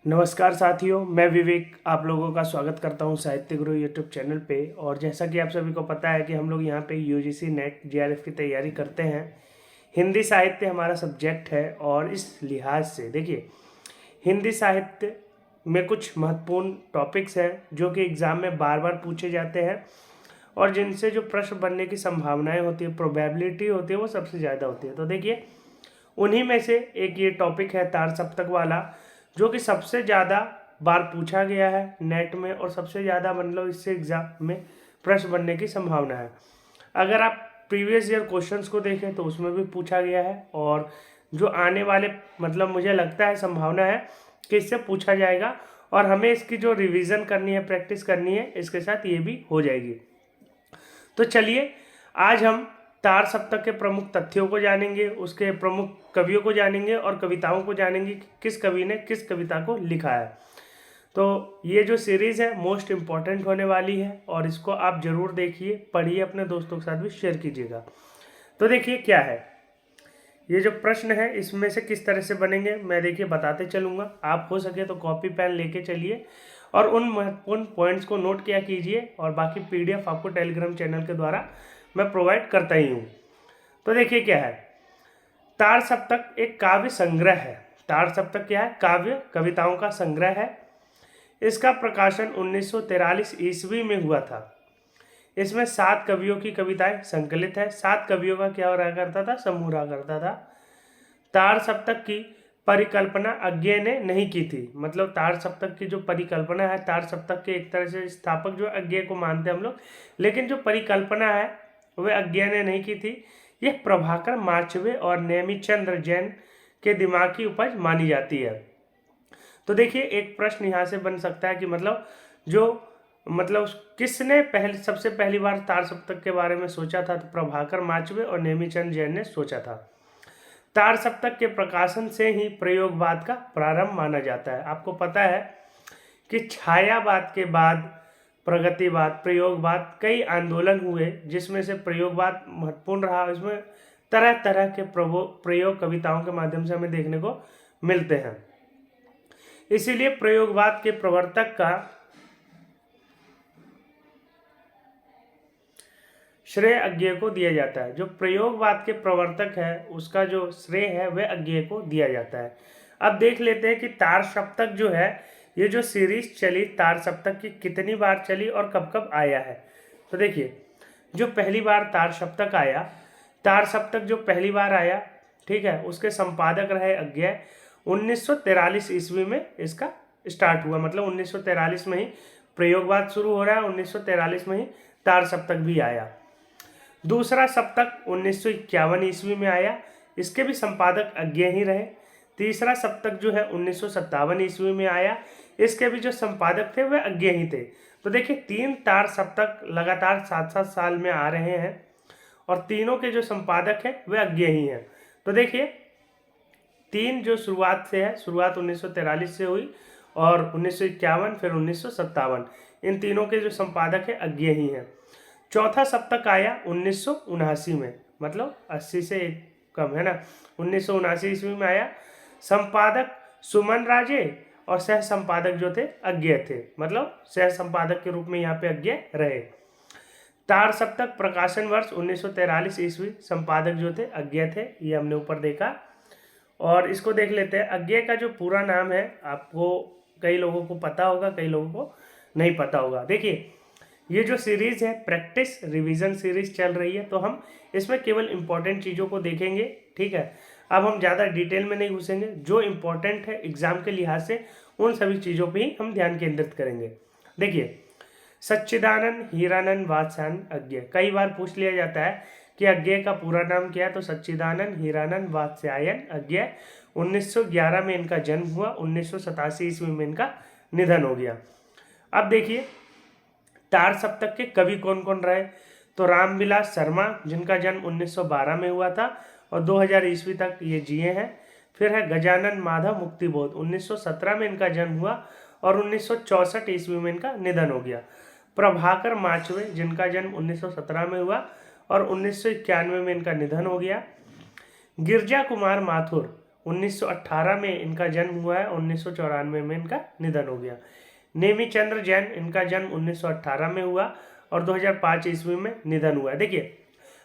नमस्कार साथियों, मैं विवेक आप लोगों का स्वागत करता हूं साहित्य गुरु यूट्यूब चैनल पे। और जैसा कि आप सभी को पता है कि हम लोग यहां पे यूजीसी नेट जेआरएफ की तैयारी करते हैं। हिंदी साहित्य हमारा सब्जेक्ट है और इस लिहाज से देखिए, हिंदी साहित्य में कुछ महत्वपूर्ण टॉपिक्स हैं जो कि एग्ज़ाम में बार बार पूछे जाते हैं और जिनसे जो प्रश्न बनने की संभावनाएँ होती है, प्रोबेबिलिटी होती है, वो सबसे ज़्यादा होती है। तो देखिए, उन्हीं में से एक ये टॉपिक है तार सप्तक वाला, जो कि सबसे ज़्यादा बार पूछा गया है नेट में और सबसे ज़्यादा मतलब इससे एग्जाम में प्रश्न बनने की संभावना है। अगर आप प्रीवियस ईयर क्वेश्चंस को देखें तो उसमें भी पूछा गया है और जो आने वाले मतलब मुझे लगता है संभावना है कि इससे पूछा जाएगा और हमें इसकी जो रिवीजन करनी है, प्रैक्टिस करनी है, इसके साथ ये भी हो जाएगी। तो चलिए, आज हम तार सप्तक के प्रमुख तथ्यों को जानेंगे, उसके प्रमुख कवियों को जानेंगे और कविताओं को जानेंगे कि किस कवि ने किस कविता को लिखा है। तो ये जो सीरीज़ है मोस्ट इम्पॉर्टेंट होने वाली है और इसको आप ज़रूर देखिए, पढ़िए, अपने दोस्तों के साथ भी शेयर कीजिएगा। तो देखिए क्या है, ये जो प्रश्न है इसमें से किस तरह से बनेंगे मैं देखिए बताते चलूँगा। आप हो सके तो कॉपी पेन लेके चलिए और उन महत्वपूर्ण पॉइंट्स को नोट किया कीजिए और बाकी पीडीएफ आपको टेलीग्राम चैनल के द्वारा मैं प्रोवाइड करता ही हूँ। तो देखिए क्या है, तार सप्तक एक काव्य संग्रह है। तार सप्तक क्या है? काव्य कविताओं का संग्रह है। इसका प्रकाशन 1943 ईस्वी में हुआ था। इसमें 7 कवियों की कविताएं संकलित है। 7 कवियों का क्या हो रहा करता था? समूह रहा करता था। तार सप्तक की परिकल्पना अज्ञेय ने नहीं की थी। मतलब तार सप्तक की जो परिकल्पना है, तार सप्तक के एक तरह से स्थापक जो अज्ञेय को मानते हैं हम लोग, लेकिन जो परिकल्पना है वह अज्ञेय ने नहीं की थी। यह प्रभाकर माचवे और नेमिचंद्र जैन के दिमाग की उपज मानी जाती है। तो देखिए, एक प्रश्न यहाँ से बन सकता है कि मतलब किसने सबसे पहली बार तार सप्तक के बारे में सोचा था? तो प्रभाकर माचवे और नेमिचंद जैन ने सोचा था। तार सप्तक के प्रकाशन से ही प्रयोगवाद का प्रारंभ माना जाता है। आपको पता है कि छायावाद के बाद प्रगतिवाद, प्रयोगवाद, कई आंदोलन हुए जिसमें से प्रयोगवाद महत्वपूर्ण रहा। इसमें तरह तरह के प्रयोग कविताओं के माध्यम से हमें देखने को मिलते हैं। इसीलिए प्रयोगवाद के प्रवर्तक का श्रेय अज्ञेय को दिया जाता है। जो प्रयोगवाद के प्रवर्तक है उसका जो श्रेय है वह अज्ञेय को दिया जाता है। अब देख लेते हैं कि तार सप्तक जो है, ये जो सीरीज चली तार सप्तक की, कितनी बार चली और कब कब आया है। तो देखिए, जो पहली बार तार सप्तक आया, तार सप्तक जो पहली बार आया, ठीक है, उसके संपादक रहे अज्ञेय। 1943 ईस्वी में इसका स्टार्ट हुआ। मतलब 1943 में ही प्रयोगवाद शुरू हो रहा है, 1943 में ही तार सप्तक भी आया। दूसरा सप्तक 1951 ईस्वी में आया, इसके भी संपादक अज्ञेय ही रहे। तीसरा सप्तक जो है 1957 ईस्वी में आया, इसके भी जो संपादक थे वह अज्ञेय ही थे। तो देखिए, 3 तार सप्तक लगातार 7-7 साल में आ रहे हैं और तीनों के जो संपादक हैं वे अज्ञेय ही हैं। तो देखिए, 3 जो शुरुआत से है, शुरुआत 1943 से हुई और 1951 फिर 1957, इन तीनों के जो संपादक है अज्ञेय ही हैं। चौथा सप्तक आया 1979 में, मतलब 80 से एक कम है ना, 1979 ईस्वी में आया। संपादक सुमन राजे और सह संपादक जो थे अज्ञेय थे। मतलब सह संपादक के रूप में यहाँ पे अज्ञेय रहे। तार सप्तक प्रकाशन वर्ष 1943 ईस्वी, संपादक जो थे अज्ञेय थे, ये हमने ऊपर देखा। और इसको देख लेते हैं, अज्ञेय का जो पूरा नाम है आपको कई लोगों को पता होगा, कई लोगों को नहीं पता होगा। देखिए, ये जो सीरीज़ है प्रैक्टिस रिवीजन सीरीज चल रही है, तो हम इसमें केवल इम्पोर्टेंट चीज़ों को देखेंगे, ठीक है। अब हम ज़्यादा डिटेल में नहीं घुसेंगे, जो इम्पोर्टेंट है एग्जाम के लिहाज से उन सभी चीज़ों पे ही हम ध्यान केंद्रित करेंगे। देखिए, सच्चिदानंद हीरानंद वात्स्यायन अज्ञेय, कई बार पूछ लिया जाता है कि अज्ञेय का पूरा नाम क्या है। तो सच्चिदानंद हीरानंद वात्स्यायन अज्ञेय, 1911 में इनका जन्म हुआ, 1987 ईस्वी में इनका निधन हो गया। अब देखिए, तार सप्तक के कवि कौन कौन रहे। तो रामविलास शर्मा, जिनका जन्म 1912 में हुआ था और 2000 ईस्वी तक ये जिए हैं। फिर है गजानन माधव मुक्तिबोध, 1917 में इनका जन्म हुआ और 1964 ईस्वी में इनका निधन हो गया। प्रभाकर माचवे, जिनका जन्म 1917 में हुआ और 1991 में इनका निधन हो गया। गिरजा कुमार माथुर, 1918 में इनका जन्म हुआ है, 1994 में इनका निधन हो गया। नेमीचंद्र जैन, इनका जन्म 1918 में हुआ और 2005 ईस्वी में निधन हुआ है। देखिए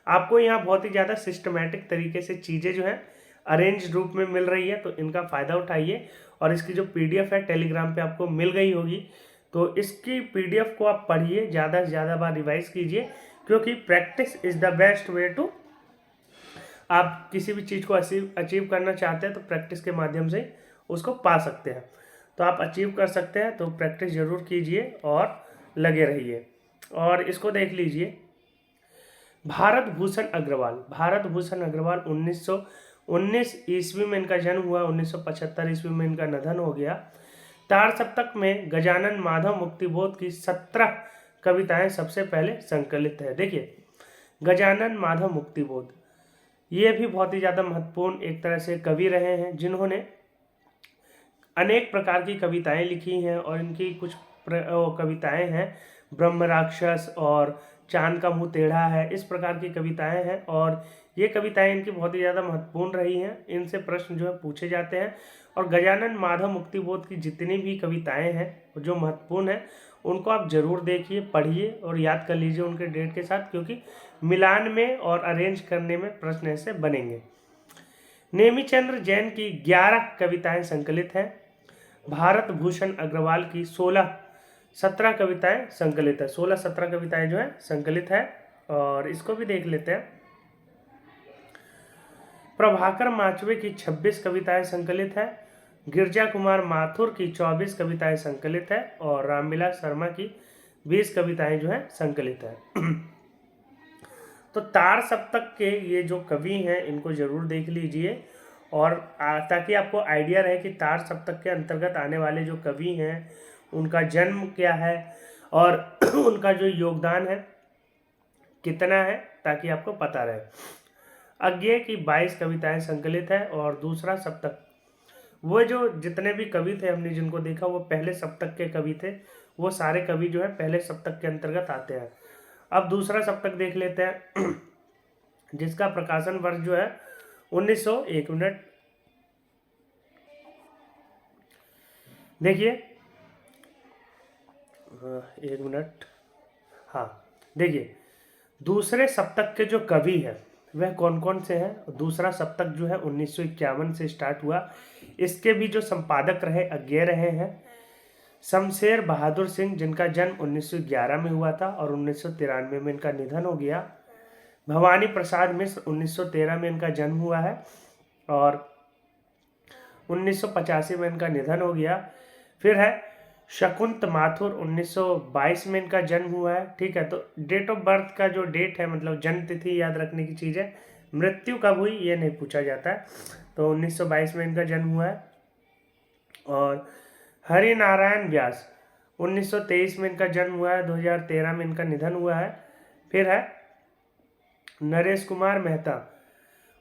आपको यहाँ बहुत ही ज़्यादा सिस्टमेटिक तरीके से चीज़ें जो है अरेंज रूप में मिल रही है, तो इनका फ़ायदा उठाइए। और इसकी जो PDF है टेलीग्राम पे आपको मिल गई होगी, तो इसकी PDF को आप पढ़िए, ज़्यादा से ज़्यादा बार रिवाइज कीजिए, क्योंकि practice is the best way to, आप किसी भी चीज़ को अचीव करना चाहते हैं तो प्रैक्टिस के माध्यम से उसको पा सकते हैं। तो आप अचीव कर सकते हैं, तो प्रैक्टिस ज़रूर कीजिए और लगे रहिए। और इसको देख लीजिए, भारत भूषण अग्रवाल, भारत भूषण अग्रवाल 1919 ईस्वी में इनका जन्म हुआ, 1975 ईस्वी में इनका निधन हो गया। तार सप्तक में गजानन माधव मुक्तिबोध की 17 कविताएं सबसे पहले संकलित है। देखिए गजानन माधव मुक्तिबोध ये भी बहुत ही ज़्यादा महत्वपूर्ण एक तरह से कवि रहे हैं, जिन्होंने अनेक प्रकार की कविताएं लिखी हैं। और इनकी कुछ कविताएं हैं ब्रह्म राक्षस और चांद का मुंह टेढ़ा है, इस प्रकार की कविताएं हैं। और ये कविताएं इनकी बहुत ही ज़्यादा महत्वपूर्ण रही हैं, इनसे प्रश्न जो है पूछे जाते हैं। और गजानन माधव मुक्तिबोध की जितनी भी कविताएं हैं जो महत्वपूर्ण हैं, उनको आप जरूर देखिए, पढ़िए और याद कर लीजिए उनके डेट के साथ, क्योंकि मिलान में और अरेंज करने में प्रश्न ऐसे बनेंगे। नेमीचंद्र जैन की 11 कविताएं संकलित हैं। भारत भूषण अग्रवाल की 17 कविताएं संकलित है, 16-17 कविताएं जो है संकलित है। और इसको भी देख लेते हैं। प्रभाकर माचवे की 26 कविताएं संकलित है। गिरजा कुमार माथुर की 24 कविताएं संकलित है। और रामविलास शर्मा की 20 कविताएं जो है संकलित है। तो तार सप्तक के ये जो कवि हैं इनको जरूर देख लीजिए, और ताकि आपको आइडिया रहे कि तार सप्तक के अंतर्गत आने वाले जो कवि हैं उनका जन्म क्या है और उनका जो योगदान है कितना है, ताकि आपको पता रहे। अज्ञेय की 22 कविताएं संकलित है। और दूसरा सप्तक, वो जो जितने भी कवि थे हमने जिनको देखा वो पहले सप्तक के कवि थे, वो सारे कवि जो है पहले सप्तक के अंतर्गत आते हैं। अब दूसरा सप्तक देख लेते हैं जिसका प्रकाशन वर्ष जो है 1901 मिनट देखिए, 1 मिनट, हाँ देखिए दूसरे सप्तक के जो कवि हैं वह कौन कौन से हैं। दूसरा सप्तक जो है 1951 से स्टार्ट हुआ। इसके भी जो संपादक रहे अज्ञेय रहे हैं शमशेर बहादुर सिंह, जिनका जन्म 1911 में हुआ था और 1993 में इनका निधन हो गया। भवानी प्रसाद मिश्र 1913 में इनका जन्म हुआ है और 1985 में इनका निधन हो गया। फिर है शकुंत माथुर, 1922 में इनका जन्म हुआ है। ठीक है, तो डेट ऑफ बर्थ का जो डेट है मतलब जन्म तिथि याद रखने की चीज़ है, मृत्यु कब हुई ये नहीं पूछा जाता है। तो 1922 में इनका जन्म हुआ है। और हरि नारायण व्यास 1923 में इनका जन्म हुआ है, 2013 में इनका निधन हुआ है। फिर है नरेश कुमार मेहता,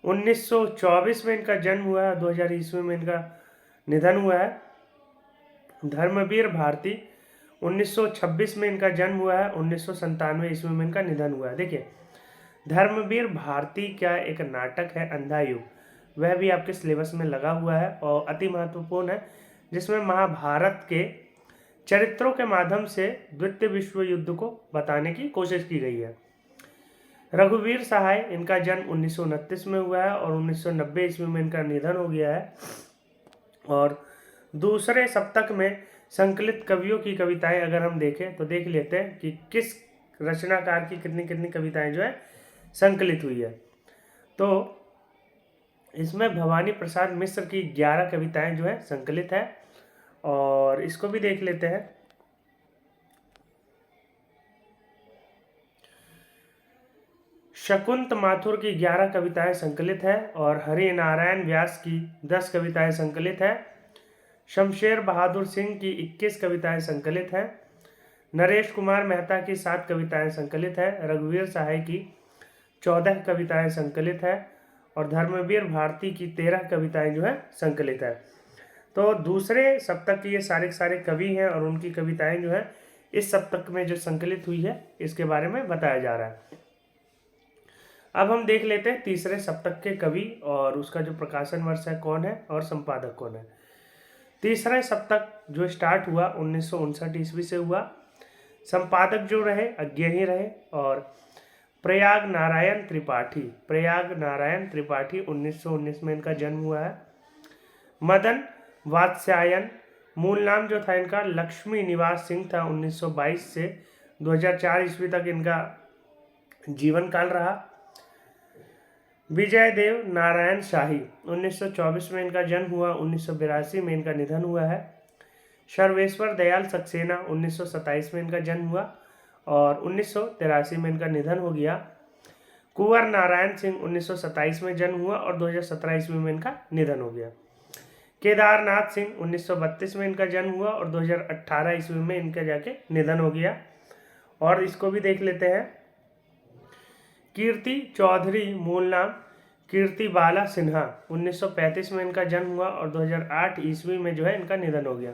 1924 में इनका जन्म हुआ है, 2000 ईस्वी में इनका निधन हुआ है। धर्मवीर भारती 1926 में इनका जन्म हुआ है, 1997 ईस्वी में इनका निधन हुआ है। देखिए धर्मवीर भारती क्या एक नाटक है अंधा युग, वह भी आपके सिलेबस में लगा हुआ है और अति महत्वपूर्ण है, जिसमें महाभारत के चरित्रों के माध्यम से द्वितीय विश्व युद्ध को बताने की कोशिश की गई है। रघुवीर सहाय, इनका जन्म 1929 में हुआ है और 1990 ईस्वी में इनका निधन हो गया है। और दूसरे सप्तक में संकलित कवियों की कविताएं अगर हम देखें तो देख लेते हैं कि किस रचनाकार की कितनी कितनी कविताएं जो है संकलित हुई है। तो इसमें भवानी प्रसाद मिश्र की 11 कविताएं जो है संकलित है, और इसको भी देख लेते हैं। शकुंत माथुर की 11 कविताएं संकलित है और हरि नारायण व्यास की 10 कविताएं संकलित है। शमशेर बहादुर सिंह की 21 कविताएं संकलित हैं। नरेश कुमार मेहता की 7 कविताएं संकलित है। रघुवीर सहाय की 14 कविताएं संकलित है और धर्मवीर भारती की 13 कविताएं जो है संकलित है। तो दूसरे सप्तक के ये सारे कवि हैं और उनकी कविताएं जो है इस सप्तक में जो संकलित हुई है इसके बारे में बताया जा रहा है। अब हम देख लेते हैं तीसरे सप्तक के कवि और उसका जो प्रकाशन वर्ष है कौन है और संपादक कौन है। तीसरा सप्तक जो स्टार्ट हुआ 1959 ईस्वी से हुआ। संपादक जो रहे अज्ञे ही रहे और प्रयाग नारायण त्रिपाठी 1919 में इनका जन्म हुआ है। मदन वात्स्यायन, मूल नाम जो था इनका लक्ष्मी निवास सिंह था, 1922 से 2004 ईस्वी तक इनका जीवन काल रहा। विजय देव नारायण शाही, 1924 में इनका जन्म हुआ, 1982 में इनका निधन हुआ है। सर्वेश्वर दयाल सक्सेना, 1927 में इनका जन्म हुआ और 1983 में इनका निधन हो गया। कुंवर नारायण सिंह 1927 में जन्म हुआ और 2017 ईस्वी में इनका निधन हो गया। केदारनाथ सिंह 1932 में इनका जन्म हुआ और 2018 ईस्वी में इनका जाके निधन हो गया। और इसको भी देख लेते हैं। कीर्ति चौधरी, मूल नाम कीर्ति बाला सिन्हा, 1935 में इनका जन्म हुआ और 2008 ईस्वी में जो है इनका निधन हो गया।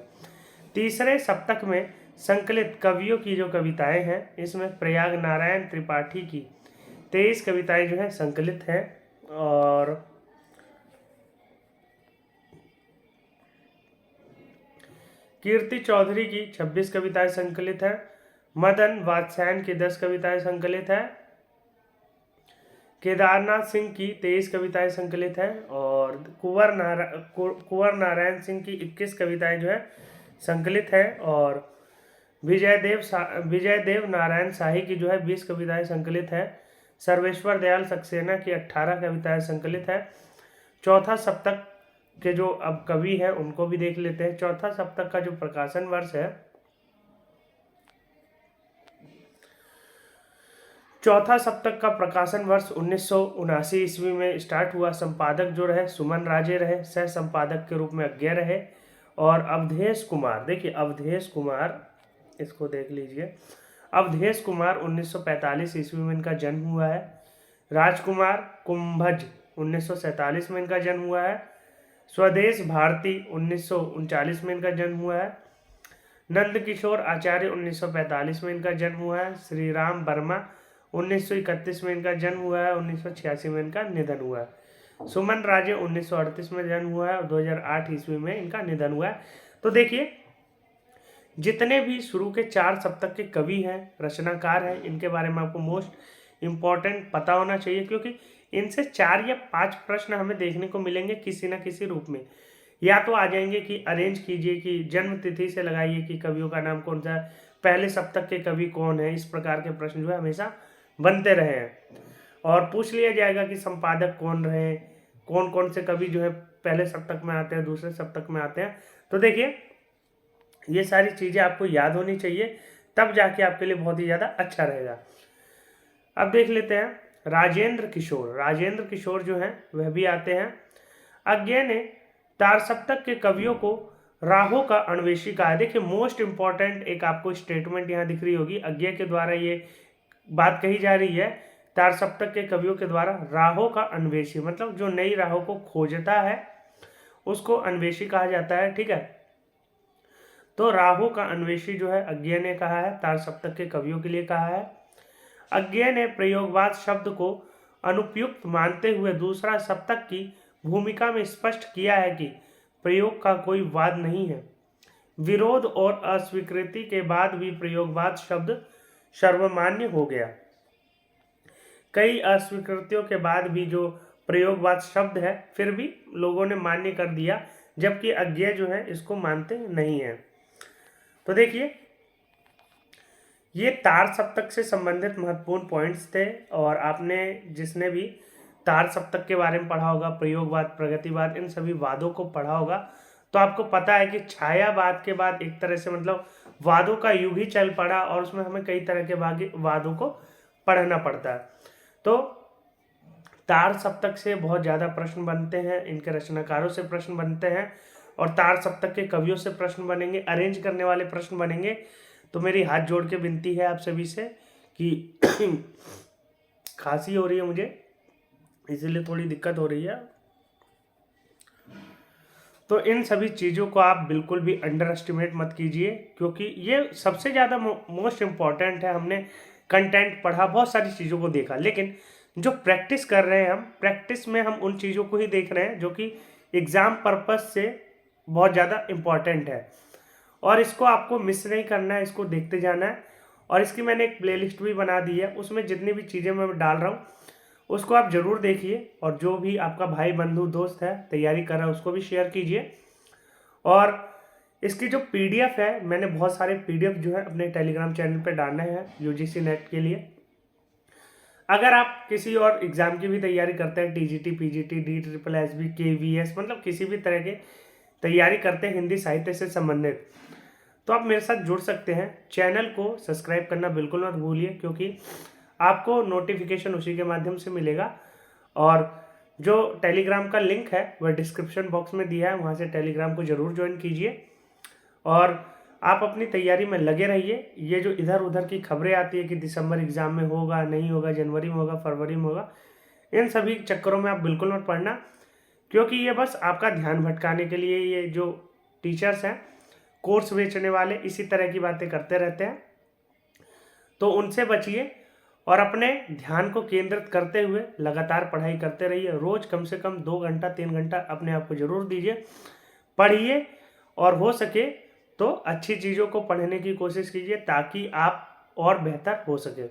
तीसरे सप्तक में संकलित कवियों की जो कविताएं हैं इसमें प्रयाग नारायण त्रिपाठी की 23 कविताएं जो है संकलित हैं और कीर्ति चौधरी की 26 कविताएं संकलित हैं। मदन वात्स्यायन की 10 कविताएं संकलित हैं। केदारनाथ सिंह की 23 कविताएं संकलित हैं और कुंवर नारायण सिंह की 21 कविताएं जो है संकलित हैं और विजय देव नारायण शाही की जो है 20 कविताएं संकलित हैं। सर्वेश्वर दयाल सक्सेना की 18 कविताएं संकलित हैं। चौथा सप्तक के जो अब कवि हैं उनको भी देख लेते हैं। चौथा सप्तक का जो प्रकाशन वर्ष है, चौथा सप्तक का प्रकाशन वर्ष 1979 ईस्वी में स्टार्ट हुआ। संपादक जो रहे सुमन राजे रहे, सह संपादक के रूप में अज्ञे रहे और अवधेश कुमार, देखिए अवधेश कुमार, इसको देख लीजिए, अवधेश कुमार 1945 ईस्वी में इनका जन्म हुआ है। राजकुमार कुंभज 1947 में इनका जन्म हुआ है। स्वदेश भारती 1939 में इनका जन्म हुआ है। नंद किशोर आचार्य 1945 में इनका जन्म हुआ है। श्री राम वर्मा 1931 में इनका जन्म हुआ है, 1986 में इनका निधन हुआ है। सुमन राजे 1938 में जन्म हुआ है और 2008 ईस्वी में इनका निधन हुआ है। तो देखिए जितने भी शुरू के 4 सप्तक के कवि हैं, रचनाकार हैं, इनके बारे में आपको मोस्ट इम्पॉर्टेंट पता होना चाहिए क्योंकि इनसे 4 या 5 प्रश्न हमें देखने को मिलेंगे किसी न किसी रूप में। या तो आ जाएंगे कि अरेंज कीजिए कि जन्म तिथि से लगाइए कि कवियों का नाम कौन सा है, पहले सप्तक के कवि कौन है, इस प्रकार के प्रश्न जो है हमेशा बनते रहे हैं। और पूछ लिया जाएगा कि संपादक कौन रहे, कौन कौन से कवि जो है पहले सप्तक में आते हैं, दूसरे सप्तक में आते हैं। तो देखिए ये सारी चीज़ें आपको याद होनी चाहिए, तब जाके आपके लिए बहुत ही ज़्यादा अच्छा रहेगा। अब देख लेते हैं राजेंद्र किशोर जो हैं वह भी आते हैं। अज्ञे ने तार सप्तक के कवियों को राहों का अन्वेषी कहा है। देखिए मोस्ट इंपॉर्टेंट एक आपको स्टेटमेंट यहाँ दिख रही होगी, अज्ञे के द्वारा ये बात कही जा रही है, तार सप्तक के कवियों के द्वारा राहों का अन्वेषी, मतलब जो नई राहों को खोजता है उसको अन्वेषी कहा जाता है। ठीक है, तो राहों का अन्वेषी जो है अज्ञे ने कहा है, तार सप्तक के कवियों के लिए कहा है। अज्ञे ने प्रयोगवाद शब्द को अनुपयुक्त मानते हुए दूसरा सप्तक की भूमिका में स्पष्ट किया है कि प्रयोग का कोई वाद नहीं है। विरोध और अस्वीकृति के बाद भी प्रयोगवाद शब्द सर्वमान्य हो गया। कई अस्वीकृतियों के बाद भी जो प्रयोगवाद शब्द है फिर भी लोगों ने मान्य कर दिया, जबकि अज्ञे जो है इसको मानते नहीं है। तो देखिए ये तार सप्तक से संबंधित महत्वपूर्ण पॉइंट्स थे और आपने जिसने भी तार सप्तक के बारे में पढ़ा होगा, प्रयोगवाद, प्रगतिवाद, इन सभी वादों को पढ़ा होगा तो आपको पता है कि छायावाद के बाद एक तरह से मतलब वादों का युग ही चल पड़ा और उसमें हमें कई तरह के वादों को पढ़ना पड़ता है। तो तार सप्तक से बहुत ज़्यादा प्रश्न बनते हैं, इनके रचनाकारों से प्रश्न बनते हैं और तार सप्तक के कवियों से प्रश्न बनेंगे, अरेंज करने वाले प्रश्न बनेंगे। तो मेरी हाथ जोड़ के विनती है आप सभी से कि खांसी हो रही है मुझे, इसीलिए थोड़ी दिक्कत हो रही है, तो इन सभी चीज़ों को आप बिल्कुल भी अंडर एस्टिमेट मत कीजिए क्योंकि ये सबसे ज़्यादा मोस्ट इम्पॉर्टेंट है। हमने कंटेंट पढ़ा, बहुत सारी चीज़ों को देखा, लेकिन जो प्रैक्टिस कर रहे हैं हम, प्रैक्टिस में हम उन चीज़ों को ही देख रहे हैं जो कि एग्ज़ाम पर्पस से बहुत ज़्यादा इम्पॉर्टेंट है, और इसको आपको मिस नहीं करना है, इसको देखते जाना है। और इसकी मैंने एक प्लेलिस्ट भी बना दी है, उसमें जितनी भी चीज़ें मैं डाल रहा हूँ उसको आप ज़रूर देखिए, और जो भी आपका भाई बंधु दोस्त है तैयारी कर रहा है उसको भी शेयर कीजिए। और इसकी जो पीडीएफ है, मैंने बहुत सारे पीडीएफ जो है अपने टेलीग्राम चैनल पे डालने हैं यूजीसी नेट के लिए। अगर आप किसी और एग्ज़ाम की भी तैयारी करते हैं, टीजीटी, पीजीटी, DSSB, KVS, मतलब किसी भी तरह के तैयारी करते हैं हिंदी साहित्य से संबंधित, तो आप मेरे साथ जुड़ सकते हैं। चैनल को सब्सक्राइब करना बिल्कुल मत भूलिए, क्योंकि आपको नोटिफिकेशन उसी के माध्यम से मिलेगा। और जो टेलीग्राम का लिंक है वह डिस्क्रिप्शन बॉक्स में दिया है, वहाँ से टेलीग्राम को ज़रूर ज्वाइन कीजिए और आप अपनी तैयारी में लगे रहिए। ये जो इधर उधर की खबरें आती है कि दिसंबर एग्ज़ाम में होगा, नहीं होगा, जनवरी में होगा, फरवरी में होगा, इन सभी चक्करों में आप बिल्कुल मत पड़ना, क्योंकि ये बस आपका ध्यान भटकाने के लिए ये जो टीचर्स हैं, कोर्स बेचने वाले, इसी तरह की बातें करते रहते हैं। तो उनसे बचिए और अपने ध्यान को केंद्रित करते हुए लगातार पढ़ाई करते रहिए। रोज़ कम से कम 2 घंटा 3 घंटा अपने आप को ज़रूर दीजिए, पढ़िए, और हो सके तो अच्छी चीज़ों को पढ़ने की कोशिश कीजिए ताकि आप और बेहतर हो सके।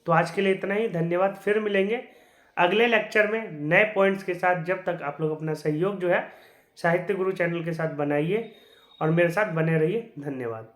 तो आज के लिए इतना ही, धन्यवाद। फिर मिलेंगे अगले लेक्चर में नए पॉइंट्स के साथ। जब तक आप लोग अपना सहयोग जो है साहित्य गुरु चैनल के साथ बनाइए और मेरे साथ बने रहिए। धन्यवाद।